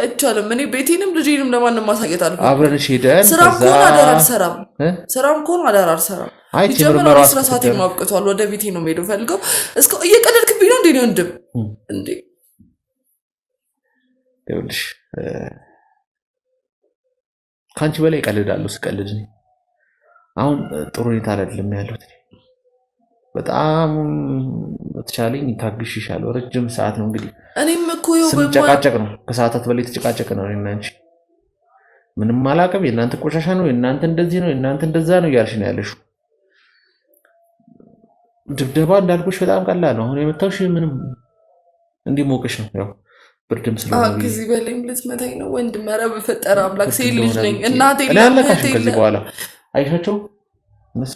አይቻልም እኔ ቤቴንም ልጄንም ለማንም ማሳየት አልፈልግም አብረንሽ ሄደን ስራም ኮን አዳር አልሰራም ይጀምራል ስራ ሰዓት ማብቀቷል ወደ ቤቴ ነው የምሄደው ፈልገው እስከ እየቀለድክብኝ ነው እንዴ ነው ወንድም እንዴ ይኸውልሽ ካንቺ በላይ ቀልዳለሁ ስቀልድ ነው አሁን ጥሩ ሁኔታ አይደለም ያለሁት በጣም ተቻለኝ ታግሽሻለሁ ረጅም ሰዓት ነው እንግዲህ እኔም እኮ ስንጨቃጨቅ ነው ከሰዓታት በላይ ተጨቃጨቅ ነው እና አንቺ ምንም አላውቅም የእናንተ ቆሻሻ ነው የእናንተ እንደዚህ ነው የእናንተ እንደዛ ነው ያልሽ ነው ያለሽው ድብደባ እንዳልኩሽ በጣም ቀላል ነው አሁን የመታውሽ ምንም እንዲሞቅሽ ነው ያው ብርድም ስለሆነ ከዚህ በላይ ልትመታኝ ነው ወንድም ኧረ በፈጠረ አምላክ ሴት ልጅ ነኝ እናቴ ከዚህ በኋላ አይሻቸው እነሱ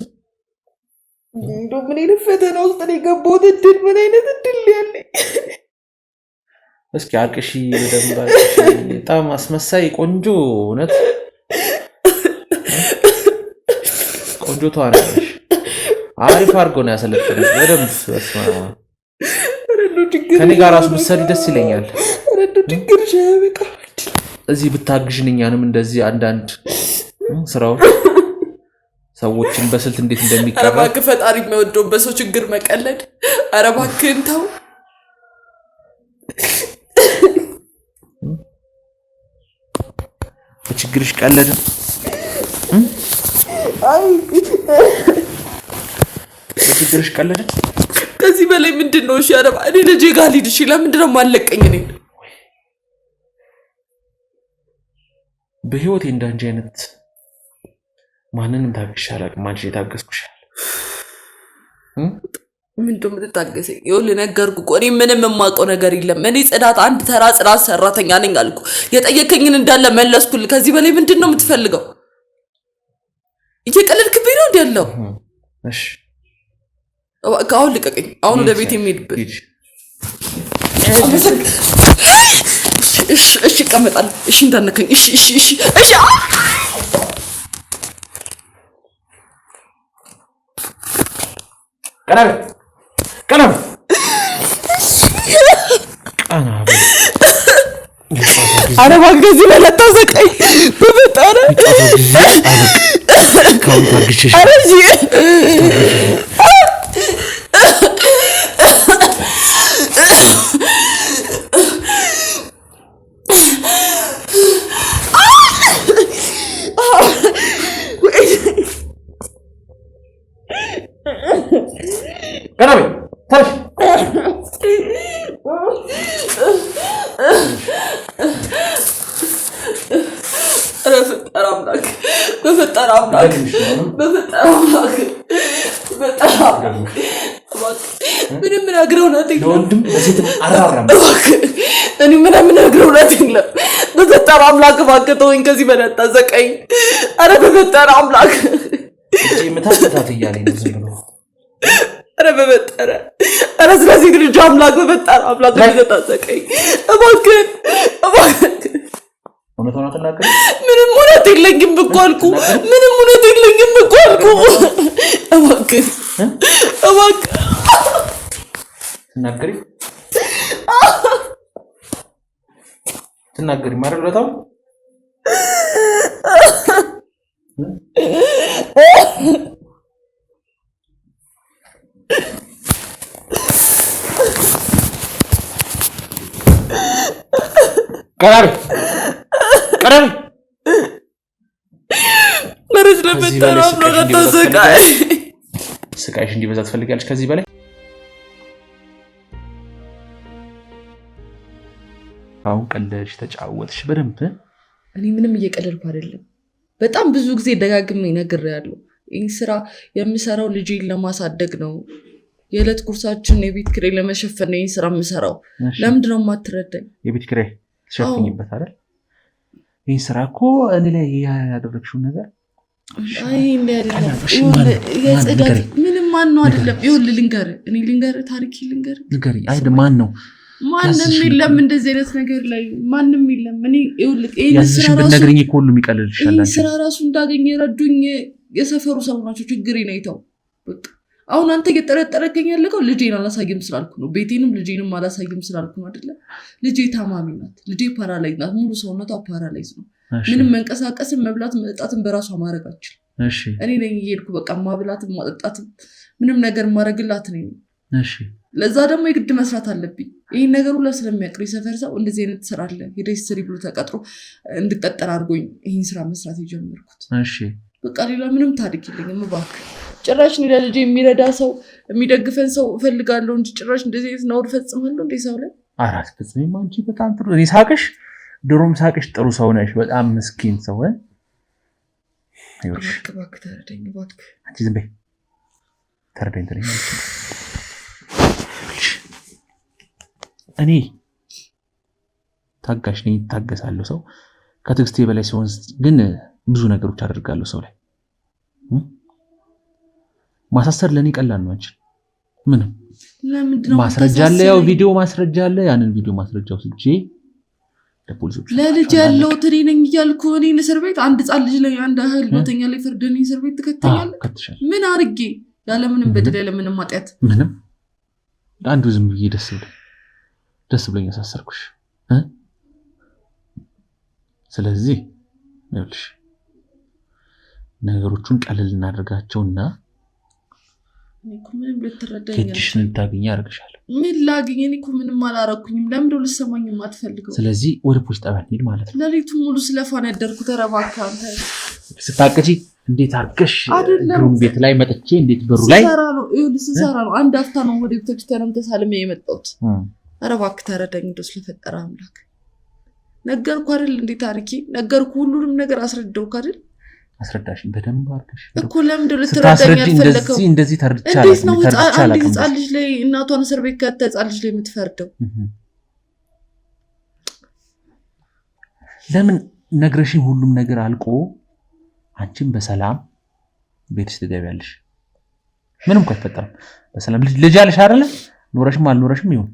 እንደው ምን አይነት ፈተና ውስጥ ነው የገባሁት እድል ምን አይነት እድል ያለኝ እስኪ አልቅሺ በደንብ በጣም አስመሳይ ቆንጆ እውነት ቆንጆ ተዋናለሽ አሪፍ አድርጎ ነው ያሰለጠነሽ በደንብ በስማ ከኔ ጋር ራሱ ብትሰሪ ደስ ይለኛል እዚህ ብታግዥን እኛንም እንደዚህ አንዳንድ ስራዎች ሰዎችን በስልት እንዴት እንደሚቀርብ አረባክ ፈጣሪ የሚወደው በሰው ችግር መቀለድ አረባክን ተው በችግርሽ ቀለደ በችግርሽ ቀለደ ከዚህ በላይ ምንድነው እሺ አረባ እኔ ልጄ ጋር ልሂድ እሺ ለምንድነው ማለቀኝ እኔ በህይወቴ እንዳንቺ አይነት ማንንም ታግሻል አቅማንቺ የታገስኩሽ ምንድነው የምትታገሰኝ ይኸውልህ ነገርኩህ እኮ እኔ ምንም የማውቀው ነገር የለም እኔ ጽዳት አንድ ተራ ጽዳት ሰራተኛ ነኝ አልኩ የጠየከኝን እንዳለ መለስኩልህ ከዚህ በላይ ምንድነው የምትፈልገው እየቀለድክብኝ ነው እንዴ ያለው እሺ አሁን ልቀቀኝ አሁን ወደ ቤት የሚሄድበት እሺ ቀመጣለሁ እሺ እንዳነከኝ እሺ ቀናበ አረባ ከዚህ በላይ ታሰቀኝ በመጣረ ካውንት አርግሽ ቀናቤ ታሽ በፈጠረ አምላክ ምንም ምናግረው ናት ለወንድም ለሴትም አራራም እኔ ምንም ምናግረው ናት የለም። በፈጠረ አምላክ እባክህ ተወኝ፣ ከዚህ በላይ አታዘቀኝ። ኧረ በፈጠረ አምላክ እቺ መታተታት እያለኝ ነው ዝም ብሎ ኧረ በፈጠረ ኧረ ስለዚህ ልጅ አምላክ በፈጠረ አምላክ አታዘቀኝ እባክህ እባክህ። እውነቱን አትናገሪ። ምንም እውነት የለኝም እኮ አልኩ። ምንም እውነት የለኝም እኮ አልኩ። እባክህ እባክህ ትናገሪ ማለት ለታው ቀራሪ መረዝ ለፈጠረ አምላክ አታዘቃኝ። ስቃይሽ እንዲበዛ ትፈልጋለሽ ከዚህ በላይ? አሁን ቀለሽ ተጫወትሽ በደንብ። እኔ ምንም እየቀለድኩ አይደለም። በጣም ብዙ ጊዜ ደጋግሜ ነግሬያለሁ። ይህ ስራ የምሰራው ልጄን ለማሳደግ ነው። የዕለት ጉርሳችን የቤት ኪራይ ለመሸፈን ነው ይህ ስራ የምሰራው። ለምንድን ነው የማትረዳኝ? የቤት ኪራይ ትሸፍኝበት አይደል? ይህ ስራ እኮ እኔ ላይ ያደረግሽው ነገር ምንም ማነው አይደለም። ይኸውልህ ልንገርህ፣ እኔ ልንገርህ፣ ታሪክ ልንገርህ። አይደል ማን ነው? ማንም የለም እንደዚህ አይነት ነገር ላይ ማንም የለም። እኔ ይኸውልህ ይሄን ስራ ራሱ ብትነግሪኝ እኮ ሁሉም ይቀልልሻል። ይሄን ስራ ራሱ እንዳገኘ የረዱኝ የሰፈሩ ሰው ናቸው። ችግሬን አይተው በቃ አሁን አንተ እየጠረጠረከኝ ያለከው ልጄን አላሳይም ስላልኩ ነው። ቤቴንም ልጄንም አላሳይም ስላልኩ ነው አይደለ? ልጄ ታማሚ ናት። ልጄ ፓራላይዝ ናት። ሙሉ ሰውነቷ ፓራላይዝ ነው። ምንም መንቀሳቀስም መብላት መጠጣትም በራሷ ማድረግ አትችልም። እሺ እኔ ነኝ እየሄድኩ በቃ ማብላትም ማጠጣትም ምንም ነገር ማድረግላት ነኝ። እሺ ለዛ ደግሞ የግድ መስራት አለብኝ። ይሄን ነገር ሁሉ ስለሚያውቅ የሰፈር ሰው እንደዚህ አይነት ስራ አለ ሄደሽ ስሪ ብሎ ተቀጥሮ እንድቀጠር አድርጎኝ ይሄን ስራ መስራት የጀመርኩት። እሺ በቃ ሌላ ምንም ታሪክ የለኝም። እባክህ ጭራሽ እኔ ለልጄ የሚረዳ ሰው የሚደግፈን ሰው እፈልጋለሁ እንጂ ጭራሽ እንደዚህ አይነት ነውር ፈጽማለሁ እንዴ ሰው ላይ? አራት ፈጽሜማ አንቺ በጣም ጥሩ እኔ ሳቅሽ ድሮም ሳቅሽ ጥሩ ሰው ነሽ። በጣም ምስኪን ሰው ይኸውልሽ እባክህ ተረዳኝ እባክህ። አንቺ ዝም በይ ተረዳኝ። እኔ ታጋሽ ነኝ፣ ታገሳለሁ። ሰው ከትዕግስቴ በላይ ሲሆን ግን ብዙ ነገሮች አደርጋለሁ ሰው ላይ። ማሳሰር ለኔ ቀላል ነው። አንቺ ምንም ማስረጃ አለ፣ ያው ቪዲዮ ማስረጃ አለ። ያንን ቪዲዮ ማስረጃው ስጄ ለፖሊሶች ለልጅ ያለው ትሪ ነኝ እያልኩ እኔ እስር ቤት አንድ ጻል ልጅ ላይ አንድ እህል ቦተኛ ላይ ፍርድን እስር ቤት ትከተኛለህ? ምን አርጌ? ያለ ምንም በደል ያለ ምንም ማጥያት ምንም አንዱ ዝም ብዬ ደስ ብሎኝ ያሳሰርኩሽ። ስለዚህ ይኸውልሽ ነገሮቹን ቀለል እናደርጋቸውና ምንም ልትረዳኝ ከእጅሽን ልታገኝ ያደርግሻለሁ። ምን ላገኝ? እኔ እኮ ምንም አላረኩኝም። ለምንድነው ልትሰማኝ የማትፈልገው? ስለዚህ ወደ ፖሊስ ጣቢያ እንሂድ ማለት ነው። ለሊቱን ሙሉ ስለፋን ያደርኩት። ኧረ እባክህ አንተ ስታቀጂ እንዴት አድርገሽ ግሩም ቤት ላይ መጥቼ እንዴት በሩ ላይ ስሰራ ነው። አንድ አፍታ ነው ወደ ቤተክርስቲያንም ተሳልሜ የመጣሁት። ኧረ እባክህ ተረዳኝ እንደው ስለፈጠረ አምላክ። ነገርኩህ አይደል እንዴ ታሪኬ ነገርኩህ። ሁሉንም ነገር አስረዳሁህ አይደል? አስረዳሽኝ በደንብ አድርገሽ እኮ። ለምንድነው ልትረዳኝ ያልፈለከው? እንደዚህ ተርቻለሁ። እንዴት ነው አንድ ህፃን ልጅ ላይ እናቷን እስር ቤት ከተተ ህፃን ልጅ ላይ የምትፈርደው? ለምን ነግረሽኝ ሁሉም ነገር አልቆ አንቺም በሰላም ቤትሽ ትገቢያለሽ? ምንም እኮ አይፈጠርም። በሰላም ልጅ አለሽ አይደለ? ኖረሽም አልኖረሽም ይሁን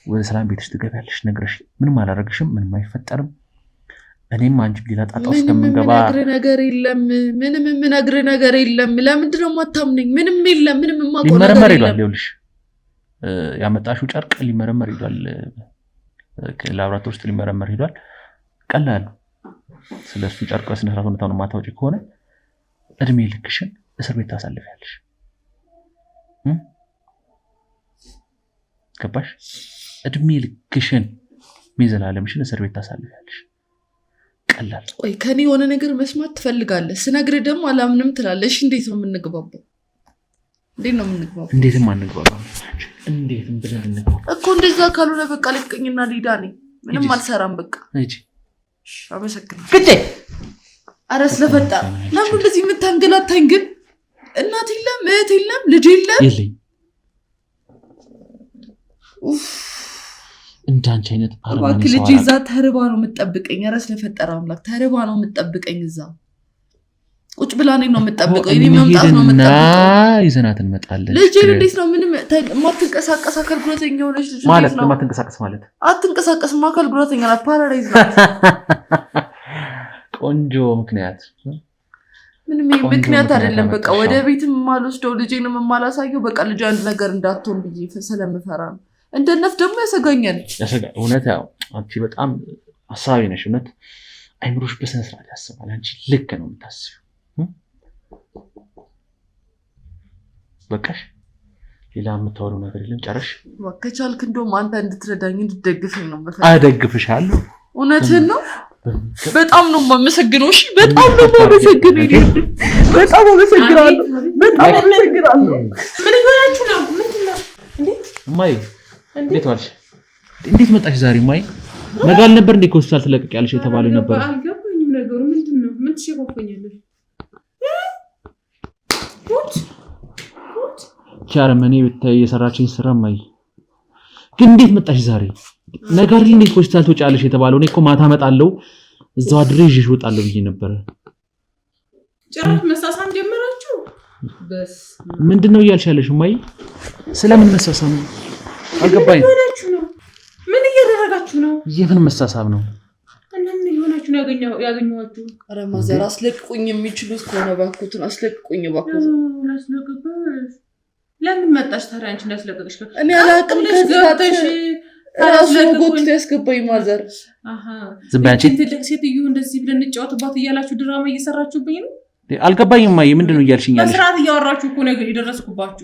ወደ ሰላም ቤትሽ ትገቢያለሽ። ነግረሽኝ ምንም አላረግሽም። ምንም አይፈጠርም። እኔም አንቺ ሌላ ጣጣ ውስጥ ከምንገባ ምንም ነገር የለም። ምንም የምነግርህ ነገር የለም። ለምንድን ነው የማታምነኝ? ምንም የለም። ምንም የማውቀው ነገር ሊመረመር ሄዷል። ይኸውልሽ ያመጣሽው ጨርቅ ሊመረመር ሄዷል። ላብራቶሪ ውስጥ ሊመረመር ሄዷል። ቀላል ስለሱ ጨርቅ በስነ ስርዓት ነው የማታውጪ ከሆነ እድሜ ልክሽን እስር ቤት ታሳልፊያለሽ። ገባሽ? እድሜ ልክሽን የዘላለምሽን እስር ቤት ታሳልፊያለሽ። ቀላል። ቆይ ከኔ የሆነ ነገር መስማት ትፈልጋለህ? ስነግርህ ደግሞ አላምንም ትላለህ። እሺ እንዴት ነው የምንግባባው? እንዴትም አንግባባም። እንዴትም ብለን እንግባባ እኮ። እንደዛ ካልሆነ በቃ ልቀኝና ሊዳ ነኝ። ምንም አልሰራም። በቃ እጂ አመሰግናለሁ። ግዴ ኧረ ስለፈጠረ ለምን እንደዚህ የምታንገላታኝ ግን? እናት የለም እህት የለም ልጅ የለም የለኝ። እንዳንቺ አይነት አረማን ልጅ እዛ ተርባ ነው የምትጠብቀኝ። ኧረ ስለፈጠረ አምላክ ተርባ ነው የምትጠብቀኝ። እዛ ቁጭ ብላ ነው የምትጠብቀው። እኔ መምጣት ነው የምትጠብቀው። ይዘናት እንመጣለን። ልጅ እንዴት ነው ምንም ማትንቀሳቀስ አካል ጉዳተኛ ሆነች ልጅ ማለት ነው? ማትንቀሳቀስ ማለት አትንቀሳቀስም፣ አካል ጉዳተኛ ናት፣ ፓራላይዝ ናት። ቆንጆ ምክንያት ምንም ምክንያት አይደለም። በቃ ወደ ቤትም የማልወስደው ልጄንም የማላሳየው በቃ ልጅ አንድ ነገር እንዳትሆን ብዬ ስለምፈራ ነው። እንደነፍ ደግሞ ያሰጋኛል። እውነት ያው አንቺ በጣም አሳቢ ነሽ። እውነት አይምሮሽ በስነ ስርዓት ያስባል። አንቺ ልክ ነው የምታስቢው። በቃሽ፣ ሌላ የምታወሪው ነገር የለም? ጨረሽ? ከቻልክ እንደውም አንተ እንድትረዳኝ እንድትደግፈኝ ነው የምፈልገው። አደግፍሻለሁ። እውነትህን ነው። በጣም ነው የማመሰግነው። እሺ በጣም ነው የማመሰግነው። በጣም አመሰግናለሁ። በጣም አመሰግናለሁ። ምን ይሆናችሁ ነው? ምንድነው እንዴ? እማዬ እንዴት ዋልሽ? እንዴት መጣሽ ዛሬ? እማዬ ነገ አልነበር እንዴ ከሆስፒታል ትለቀቂያለሽ የተባለው ነበር? አልገባኝም ነገሩ ምንድነው? ምን ትሸፋፈኛለሽ? ቻርመኔ ብታይ የሰራችኝ ስራ እማዬ። ግን እንዴት መጣሽ ዛሬ? ነገ አይደል እንዴ ከሆስፒታል ትወጫለሽ የተባለው? እኔ እኮ ማታ እመጣለሁ እዛው አድሬ ይዤሽ እወጣለሁ ብዬ ነበር። ጭራሽ መሳሳም ጀመራችሁ? በስ ምንድነው እያልሽ ያለሽ እማዬ? ስለምን መሳሳም ነው? አልገባኝም። ምን እያደረጋችሁ ነው? የምን መሳሳብ ነው? እና ምን እየሆናችሁ ነው ያገኘኋችሁ? ኧረ ማዘር አስለቅቁኝ፣ የሚችሉት ከሆነ እባክዎትን አስለቅቁኝ እባክዎትን። አስለቅቅሽ? ለምን መጣሽ ታዲያ? አንቺ እንዳስለቅቅሽ እኔ አላውቅም። ከዛተሽ ራሱ ጎትቶ ያስገባኝ ማዘር። ዝም በይ አንቺ። ትልቅ ሴትዮ እንደዚህ ብለን እንጫወትባት እያላችሁ ድራማ እየሰራችሁብኝ ነው። አልገባኝም እማዬ፣ ምንድነው እያልሽኝ ያለሽ? በስርዓት እያወራችሁ እኮ ነው የደረስኩባችሁ።